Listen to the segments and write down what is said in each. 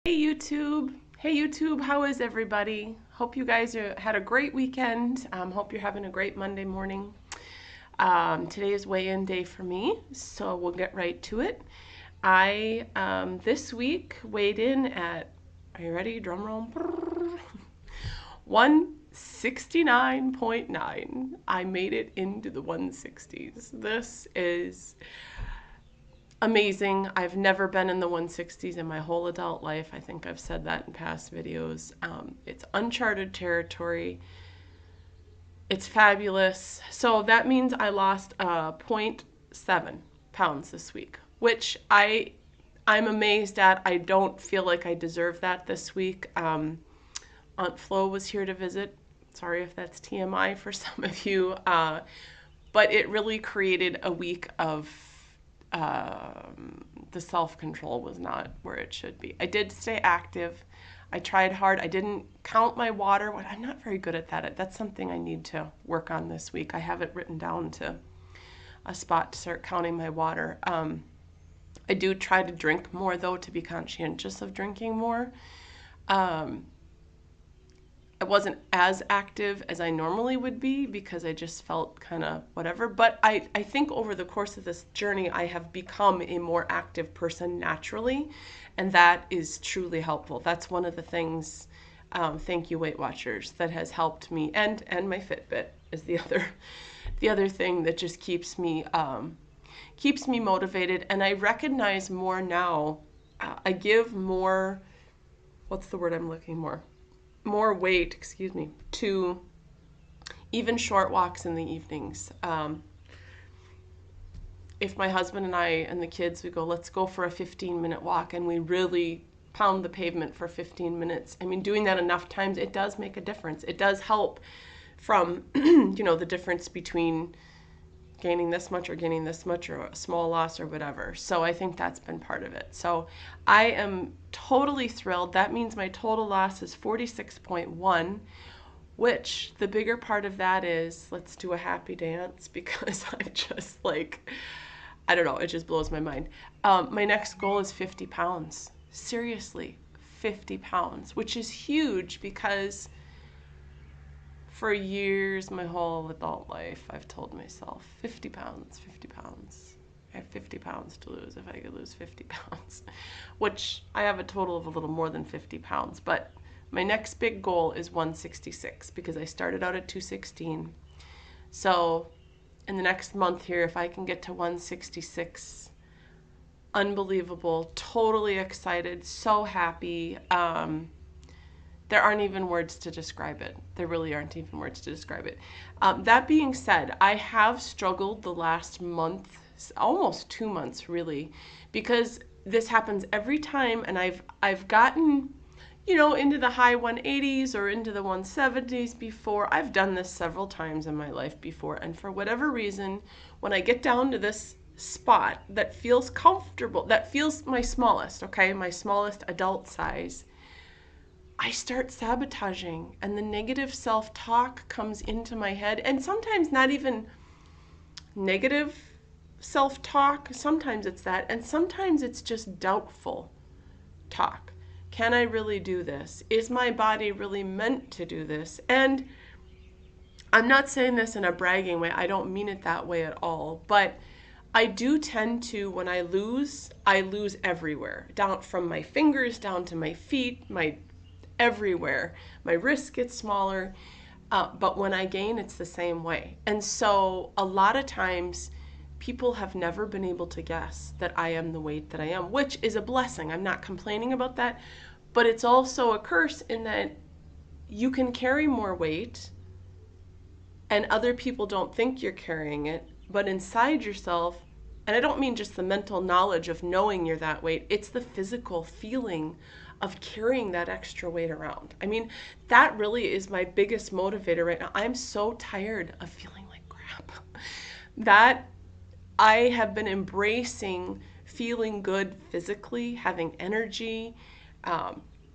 Hey YouTube! Hey YouTube, how is everybody? Hope you guys had a great weekend. Hope you're having a great Monday morning. Today is weigh-in day for me, so we'll get right to it. I this week weighed in at, are you ready? Drum roll. 169.9. I made it into the 160s. This is amazing. I've never been in the 160s in my whole adult life. I think I've said that in past videos. It's uncharted territory. It's fabulous. So that means I lost 0.7 pounds this week, which I'm amazed at. I don't feel like I deserve that this week. Aunt Flo was here to visit. Sorry if that's TMI for some of you, but it really created a week of the self-control was not where it should be. I did stay active. I tried hard. I didn't count my water. I'm not very good at that. That's something I need to work on this week. I have it written down to a spot to start counting my water. I do try to drink more, though, to be conscientious of drinking more. I wasn't as active as I normally would be because I just felt kind of whatever. But I think over the course of this journey, I have become a more active person naturally, and that is truly helpful. That's one of the things, thank you Weight Watchers, that has helped me, and my Fitbit is the other thing that just keeps me motivated. And I recognize more now. I give more, what's the word I'm looking for? More weight, to even short walks in the evenings. If my husband and I and the kids, we go, let's go for a 15-minute walk, and we really pound the pavement for 15 minutes. I mean, doing that enough times, it does make a difference. It does help from, the difference between gaining this much or gaining this much, or a small loss or whatever. So I think that's been part of it. So I am totally thrilled. That means my total loss is 46.1, which the bigger part of that is, let's do a happy dance, because I'm just like, I don't know, it just blows my mind. My next goal is 50 pounds. Seriously, 50 pounds, which is huge because for years, my whole adult life, I've told myself, 50 pounds, 50 pounds. I have 50 pounds to lose if I could lose 50 pounds, which I have a total of a little more than 50 pounds. But my next big goal is 166 because I started out at 216. So in the next month here, if I can get to 166, unbelievable, totally excited, so happy. There aren't even words to describe it. There really aren't even words to describe it. That being said, I have struggled the last month, almost 2 months really, because this happens every time, and I've gotten, into the high 180s or into the 170s before. I've done this several times in my life before, and for whatever reason, when I get down to this spot that feels comfortable, that feels my smallest, okay, my smallest adult size, I start sabotaging, and the negative self-talk comes into my head. And sometimes not even negative self-talk, sometimes it's that, and sometimes it's just doubtful talk. Can I really do this? Is my body really meant to do this? And I'm not saying this in a bragging way. I don't mean it that way at all, but I do tend to, when I lose everywhere, down from my fingers down to my feet, everywhere. My wrist gets smaller, but when I gain, it's the same way. And so a lot of times people have never been able to guess that I am the weight that I am, which is a blessing. I'm not complaining about that, but it's also a curse in that you can carry more weight and other people don't think you're carrying it, but inside yourself, and I don't mean just the mental knowledge of knowing you're that weight, it's the physical feeling of carrying that extra weight around. I mean, that really is my biggest motivator right now. I'm so tired of feeling like crap that I have been embracing feeling good physically, having energy,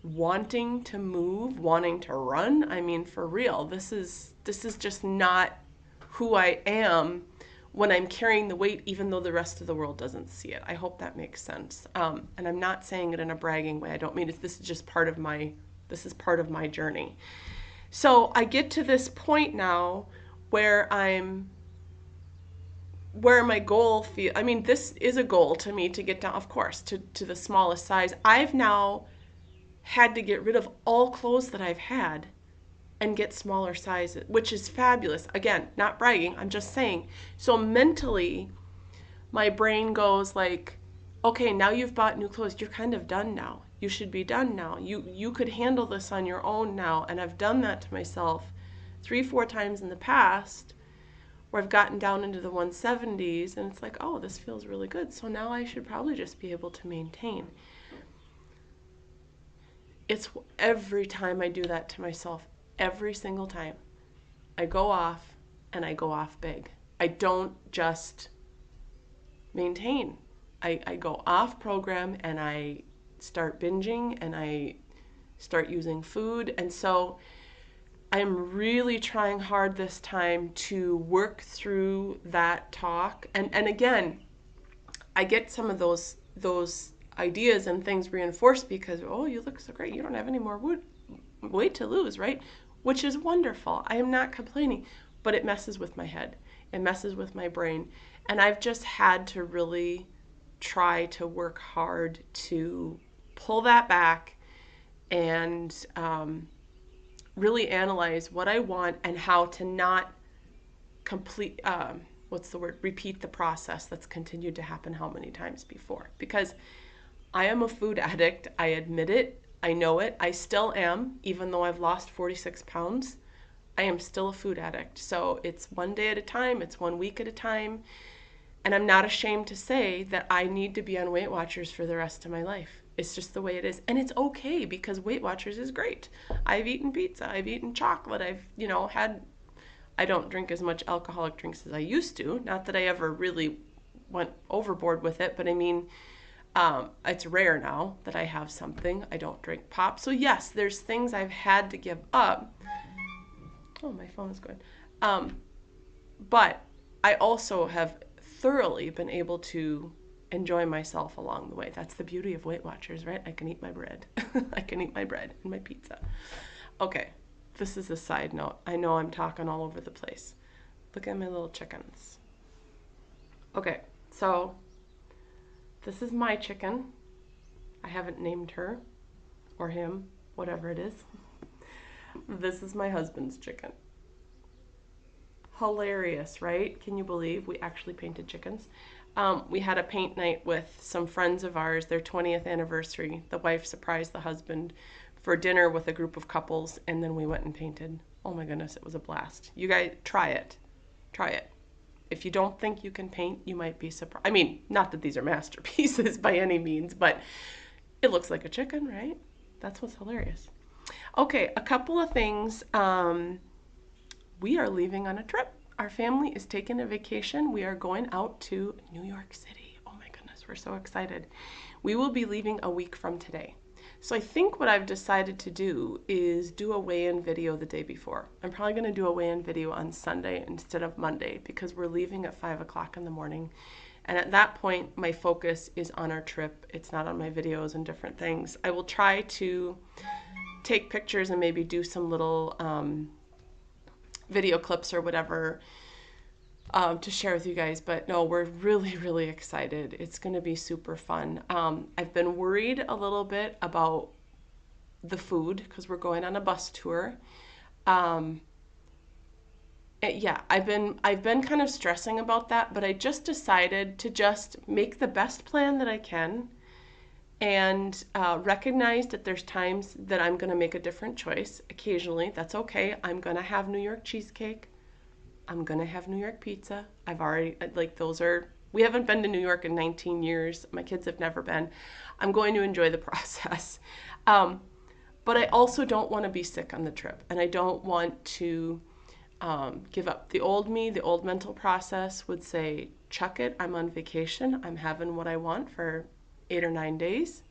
wanting to move, wanting to run. I mean, for real, this is just not who I am when I'm carrying the weight, even though the rest of the world doesn't see it. I hope that makes sense. And I'm not saying it in a bragging way. I don't mean it. This is just part of my journey. So I get to this point now where my goal this is a goal to me, to get down, of course, to the smallest size. I've now had to get rid of all clothes that I've had and get smaller sizes, which is fabulous. Again, not bragging, I'm just saying. So mentally, my brain goes like, okay, now you've bought new clothes. You're kind of done now. You should be done now. You could handle this on your own now. And I've done that to myself 3-4 times in the past, where I've gotten down into the 170s, and it's like, oh, this feels really good. So now I should probably just be able to maintain. It's every time I do that to myself, every single time, I go off, and I go off big. I don't just maintain. I go off program, and I start binging, and I start using food. And so I'm really trying hard this time to work through that talk. And again, I get some of those ideas and things reinforced because, oh, you look so great. You don't have any more weight to lose, right? Which is wonderful. I am not complaining, but it messes with my head. It messes with my brain. And I've just had to really try to work hard to pull that back and really analyze what I want and how to not repeat the process that's continued to happen how many times before. Because I am a food addict. I admit it. I know it. I still am, even though I've lost 46 pounds. I am still a food addict. So it's one day at a time. It's 1 week at a time. And I'm not ashamed to say that I need to be on Weight Watchers for the rest of my life. It's just the way it is. And it's okay, because Weight Watchers is great. I've eaten pizza. I've eaten chocolate. I don't drink as much alcoholic drinks as I used to. Not that I ever really went overboard with it, but I mean, it's rare now that I have something. I don't drink pop. So yes, there's things I've had to give up. Oh, my phone is going. But I also have thoroughly been able to enjoy myself along the way. That's the beauty of Weight Watchers, right? I can eat my bread. I can eat my bread and my pizza. Okay, this is a side note. I know I'm talking all over the place. Look at my little chickens. Okay, so this is my chicken. I haven't named her or him, whatever it is. This is my husband's chicken. Hilarious, right? Can you believe we actually painted chickens? We had a paint night with some friends of ours, their 20th anniversary. The wife surprised the husband for dinner with a group of couples, and then we went and painted. Oh my goodness, it was a blast. You guys, try it. Try it. If you don't think you can paint, you might be surprised. I mean, not that these are masterpieces by any means, but it looks like a chicken, right? That's what's hilarious. Okay, a couple of things. We are leaving on a trip. Our family is taking a vacation. We are going out to New York City. Oh my goodness, we're so excited. We will be leaving a week from today. So I think what I've decided to do is do a weigh-in video the day before. I'm probably going to do a weigh-in video on Sunday instead of Monday, because we're leaving at 5 o'clock in the morning. And at that point, my focus is on our trip. It's not on my videos and different things. I will try to take pictures and maybe do some little video clips or whatever to share with you guys. But no, we're really, really excited. It's going to be super fun. I've been worried a little bit about the food because we're going on a bus tour. Yeah, I've been kind of stressing about that, but I just decided to just make the best plan that I can and recognize that there's times that I'm going to make a different choice. Occasionally, that's okay. I'm going to have New York cheesecake. I'm going to have New York pizza. We haven't been to New York in 19 years. My kids have never been. I'm going to enjoy the process. But I also don't want to be sick on the trip, and I don't want to give up. The old me, the old mental process would say, chuck it, I'm on vacation. I'm having what I want for 8 or 9 days.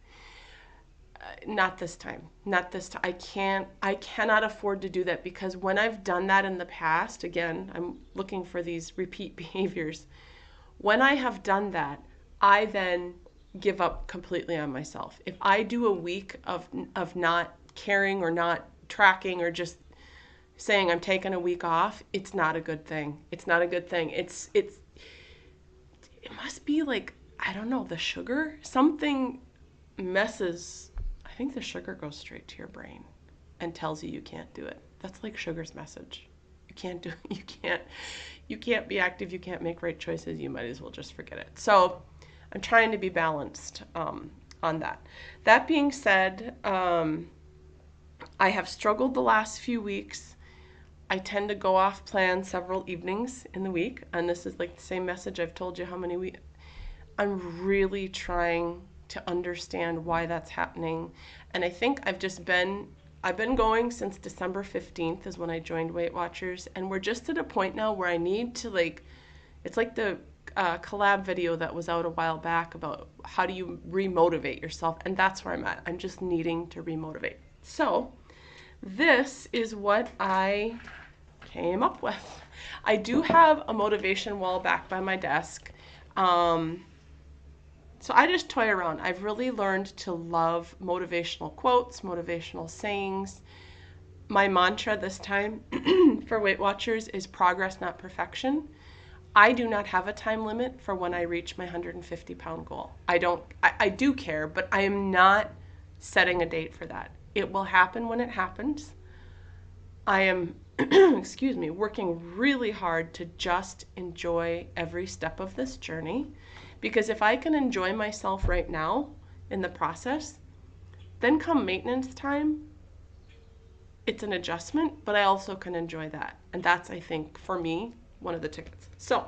Not this time. Not this time. I cannot afford to do that, because when I've done that in the past, again, I'm looking for these repeat behaviors. When I have done that, I then give up completely on myself. If I do a week of not caring or not tracking or just saying I'm taking a week off, it's not a good thing. It's not a good thing. It must be like, I don't know, the sugar, something messes. I think the sugar goes straight to your brain and tells you can't do it. That's like sugar's message. You can't do it. You can't be active. You can't make right choices. You might as well just forget it. So I'm trying to be balanced on that. That being said, I have struggled the last few weeks. I tend to go off plan several evenings in the week, and this is like the same message I've told you how many weeks. I'm really trying to understand why that's happening, and I think I've been going since December 15th is when I joined Weight Watchers, and we're just at a point now where I need to, like, it's like the collab video that was out a while back about how do you remotivate yourself, and that's where I'm at. I'm just needing to remotivate. So this is what I came up with. I do have a motivation wall back by my desk. So I just toy around. I've really learned to love motivational quotes, motivational sayings. My mantra this time for Weight Watchers is progress, not perfection. I do not have a time limit for when I reach my 150-pound goal. I do care, but I am not setting a date for that. It will happen when it happens. I am, excuse me, working really hard to just enjoy every step of this journey, because if I can enjoy myself right now in the process, then come maintenance time, it's an adjustment, but I also can enjoy that. And that's, I think, for me, one of the tickets. So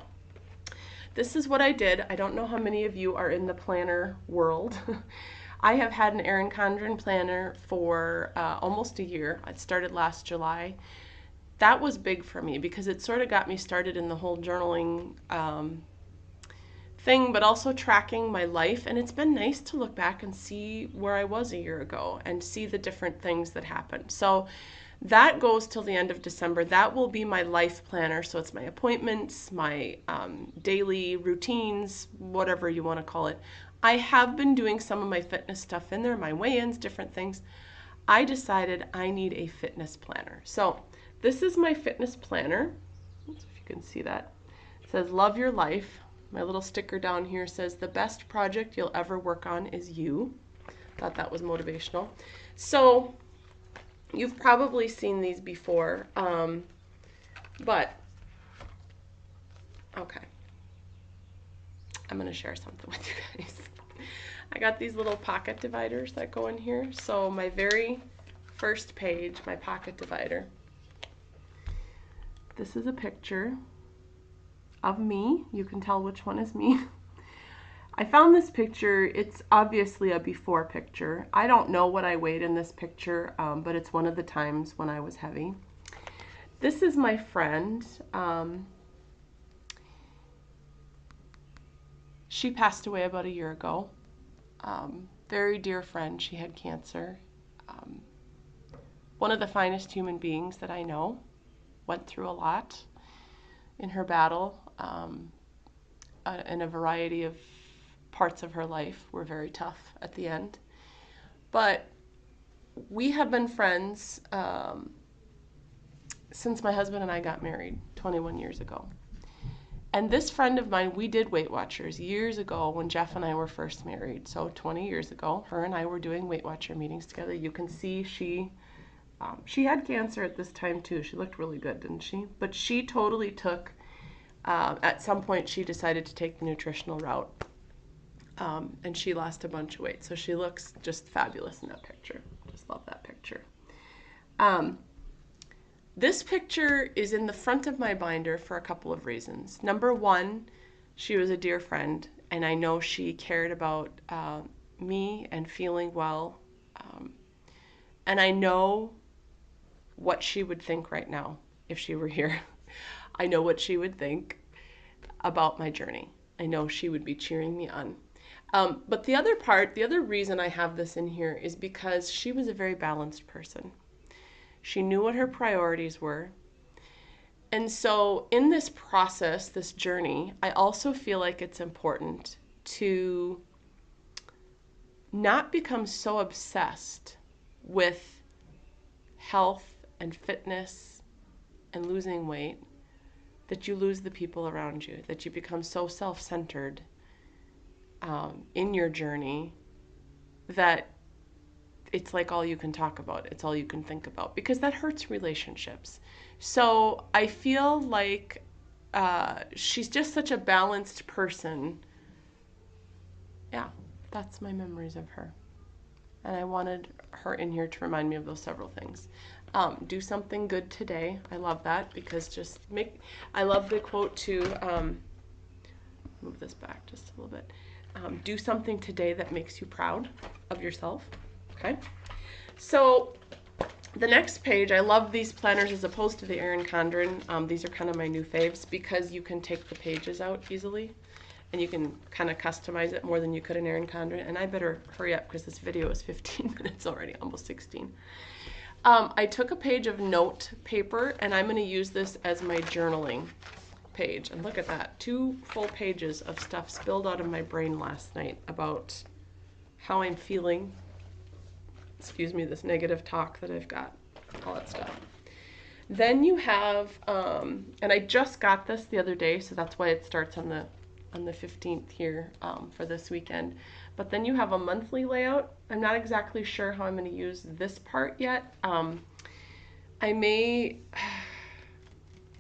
this is what I did. I don't know how many of you are in the planner world. I have had an Erin Condren planner for almost a year. It started last July. That was big for me because it sort of got me started in the whole journaling thing, but also tracking my life. And it's been nice to look back and see where I was a year ago and see the different things that happened. So that goes till the end of December. That will be my life planner. So it's my appointments, my daily routines, whatever you want to call it. I have been doing some of my fitness stuff in there, my weigh-ins, different things. I decided I need a fitness planner. So this is my fitness planner. Let's see if you can see that. It says, love your life. My little sticker down here says, the best project you'll ever work on is you. Thought that was motivational. So you've probably seen these before, but okay. I'm going to share something with you guys. I got these little pocket dividers that go in here. So my very first page, my pocket divider, this is a picture of me. You can tell which one is me. I found this picture. It's obviously a before picture. I don't know what I weighed in this picture, but it's one of the times when I was heavy. This is my friend. She passed away about a year ago. Very dear friend. She had cancer. One of the finest human beings that I know. Went through a lot in her battle, and a variety of parts of her life were very tough at the end. But we have been friends since my husband and I got married 21 years ago. And this friend of mine, we did Weight Watchers years ago when Jeff and I were first married. So 20 years ago, her and I were doing Weight Watcher meetings together. You can see she had cancer at this time too. She looked really good, didn't she? But she totally took, at some point she decided to take the nutritional route. And she lost a bunch of weight. So she looks just fabulous in that picture. Just love that picture. This picture is in the front of my binder for a couple of reasons. Number one, she was a dear friend, and I know she cared about me and feeling well. And I know what she would think right now if she were here. I know what she would think about my journey. I know she would be cheering me on. But the other reason I have this in here is because she was a very balanced person. She knew what her priorities were. And so in this process, this journey, I also feel like it's important to not become so obsessed with health and fitness and losing weight that you lose the people around you, that you become so self-centered in your journey that it's like all you can talk about, it's all you can think about, because that hurts relationships. So I feel like she's just such a balanced person. Yeah, that's my memories of her. And I wanted her in here to remind me of those several things. Do something good today. I love that, because I love the quote to, move this back just a little bit. Do something today that makes you proud of yourself. Okay. So the next page, I love these planners as opposed to the Erin Condren. These are kind of my new faves because you can take the pages out easily and you can kind of customize it more than you could in Erin Condren. And I better hurry up because this video is 15 minutes already, almost 16. I took a page of note paper and I'm going to use this as my journaling page. And look at that, 2 full pages of stuff spilled out of my brain last night about how I'm feeling. Excuse me, this negative talk that I've got, all that stuff. Then you have, and I just got this the other day, so that's why it starts on the 15th here for this weekend. But then you have a monthly layout. I'm not exactly sure how I'm going to use this part yet. I can't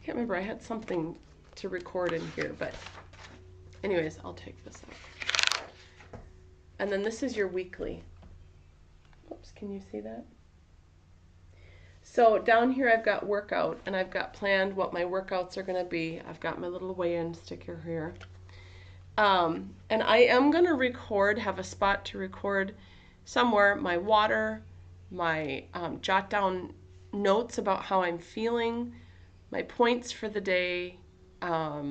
remember, I had something to record in here, but anyways, I'll take this out. And then this is your weekly. Oops, can you see that? So down here I've got workout, and I've got planned what my workouts are going to be. I've got my little weigh-in sticker here. And I am going to have a spot to record somewhere my water, my jot down notes about how I'm feeling, my points for the day, a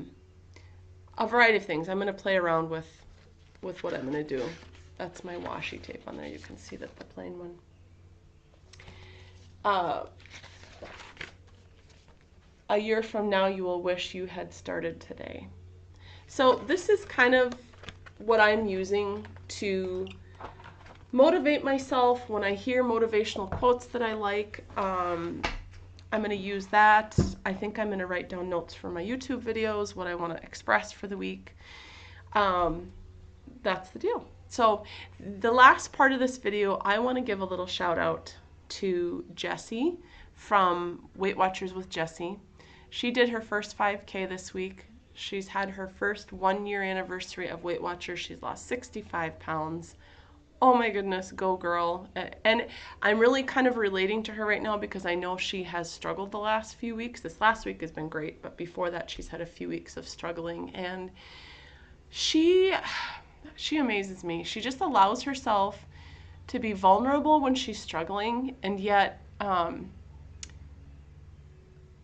variety of things. I'm going to play around with what I'm going to do. That's my washi tape on there. You can see that, the plain one. A year from now, you will wish you had started today. So this is kind of what I'm using to motivate myself when I hear motivational quotes that I like. I'm going to use that. I think I'm going to write down notes for my YouTube videos, what I want to express for the week. That's the deal. So the last part of this video, I want to give a little shout out to Jessi from Weight Watchers with Jessi. She did her first 5K this week. She's had her first 1-year anniversary of Weight Watchers. She's lost 65 pounds. Oh my goodness, go girl. And I'm really kind of relating to her right now because I know she has struggled the last few weeks. This last week has been great, but before that she's had a few weeks of struggling, and she amazes me. She just allows herself to be vulnerable when she's struggling, and yet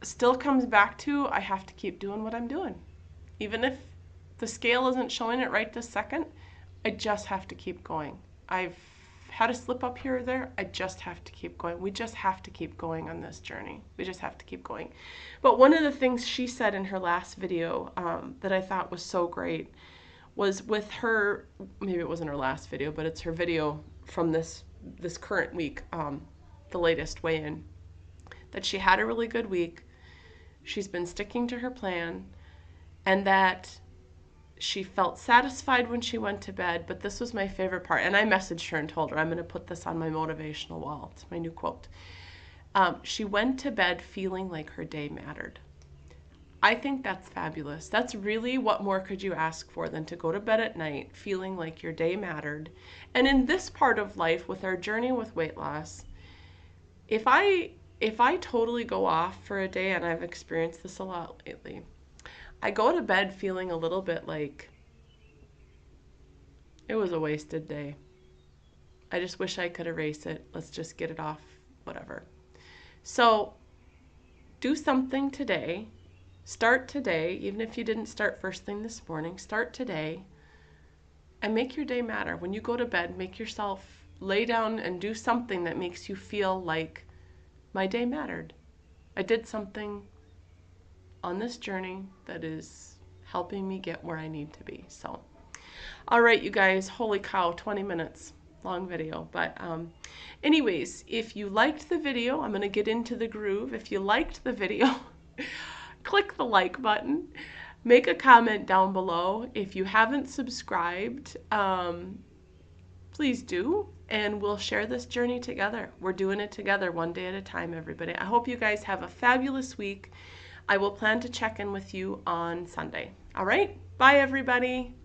still comes back to, I have to keep doing what I'm doing. Even if the scale isn't showing it right this second, I just have to keep going. I've had a slip up here or there. I just have to keep going. We just have to keep going on this journey. We just have to keep going. But one of the things she said in her last video that I thought was so great was with her, maybe it wasn't her last video, but it's her video from this current week, the latest weigh-in, that she had a really good week. She's been sticking to her plan, and that she felt satisfied when she went to bed. But this was my favorite part, and I messaged her and told her I'm going to put this on my motivational wall. It's my new quote. She went to bed feeling like her day mattered. I think that's fabulous. That's really, what more could you ask for than to go to bed at night feeling like your day mattered? And in this part of life, with our journey with weight loss, if I totally go off for a day, and I've experienced this a lot lately, I go to bed feeling a little bit like it was a wasted day. I just wish I could erase it. Let's just get it off, whatever. So do something today. Start today, even if you didn't start first thing this morning, start today and make your day matter. When you go to bed, make yourself lay down and do something that makes you feel like my day mattered. I did something on this journey that is helping me get where I need to be. So, all right, you guys, holy cow, 20 minutes long video. But anyways, if you liked the video, I'm going to get into the groove. If you liked the video, click the like button. Make a comment down below. If you haven't subscribed, please do, and we'll share this journey together. We're doing it together one day at a time, everybody. I hope you guys have a fabulous week. I will plan to check in with you on Sunday. All right? Bye, everybody.